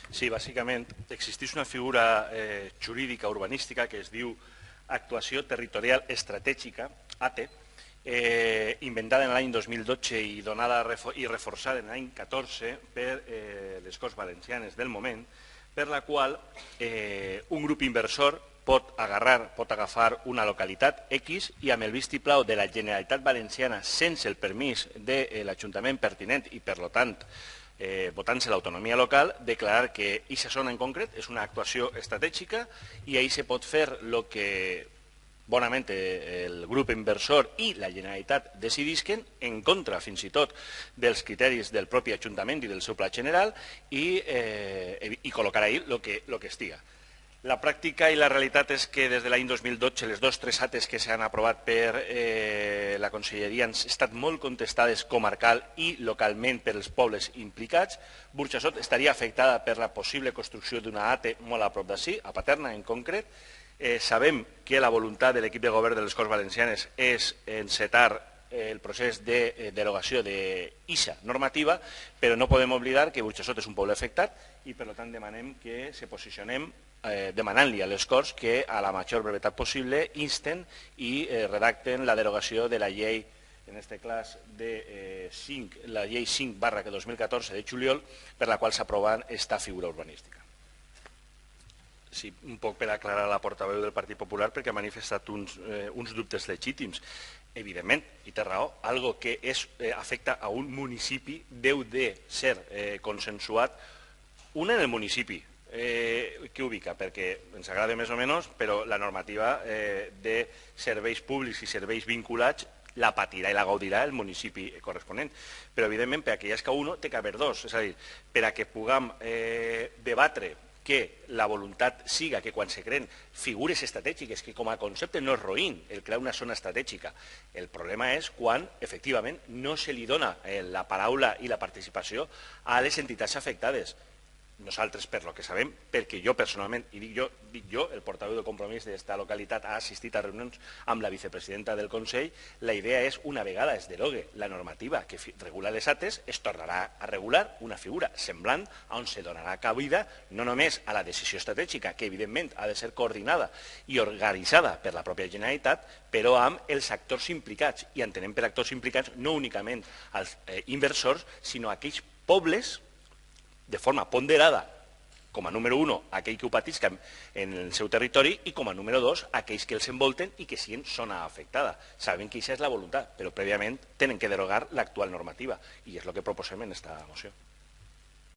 Sí, bàsicament existeix una figura jurídica urbanística que es diu Actuació Territorial Estratègica, ATE, inventada en l'any 2012 i donada i reforçada en l'any 14 per les Corts Valencianes del moment, per la qual un grup inversor pot agafar una localitat X i amb el vistiplau de la Generalitat Valenciana sense el permís de l'Ajuntament pertinent i, per tant, votant-se l'autonomia local, declarar que aquesta zona en concret és una actuació estratègica i ahir se pot fer el que bonament el grup inversor i la Generalitat decidisquen en contra fins i tot dels criteris del propi Ajuntament i del seu pla general i col·locar ahir el que estiga. La pràctica i la realitat és que des de l'any 2012 les 2-3 ates que s'han aprovat per la Conselleria han estat molt contestades comarcal i localment per els pobles implicats. Burxassot estaria afectada per la possible construcció d'una ate molt a prop d'ací, a Paterna en concret. Sabem que la voluntat de l'equip de govern de les Corts Valencianes és encetar el procés de derogació d'eixa normativa, però no podem oblidar que Burxassot és un poble afectat i per tant demanem que se posicionem demanant-li a les Corts que a la major brevetat possible insten i redacten la derogació de la llei, en aquest cas la llei 5/2014 de juliol, per la qual s'aprova aquesta figura urbanística. Sí, un poc per aclarar la portaveu del Partit Popular perquè ha manifestat uns dubtes legítims. Evidentment, i té raó, algo que afecta a un municipi deu de ser consensuat en el municipi que ubica, perquè ens agrada més o menys, però la normativa de serveis públics i serveis vinculats la patirà i la gaudirà el municipi corresponent. Però, evidentment, per a que hi hagi un, té que haver dos. És a dir, per a que puguem debatre que la voluntat siga que quan se creen figures estratègiques, que com a concepte no és roïn el crear una zona estratègica, el problema és quan, efectivament, no se li dona la paraula i la participació a les entitats afectades. Nosaltres, per lo que sabem, perquè jo personalment, i dic jo, el portaveu de Compromís d'esta localitat ha assistit a reunions amb la vicepresidenta del Consell, la idea és, una vegada es derogue la normativa que regula les ates, es tornarà a regular una figura semblant on se donarà cabida no només a la decisió estratègica, que evidentment ha de ser coordinada i organitzada per la pròpia Generalitat, però amb els actors implicats, i entenem per actors implicats no únicament els inversors, sinó aquells pobles de forma ponderada, com a número 1, aquell que ho patisca en el seu territori i com a número 2, aquells que els envolten i que siguin zona afectada. Sabem que això és la voluntat, però prèviament tenen que derogar l'actual normativa i és el que proposem en aquesta moció.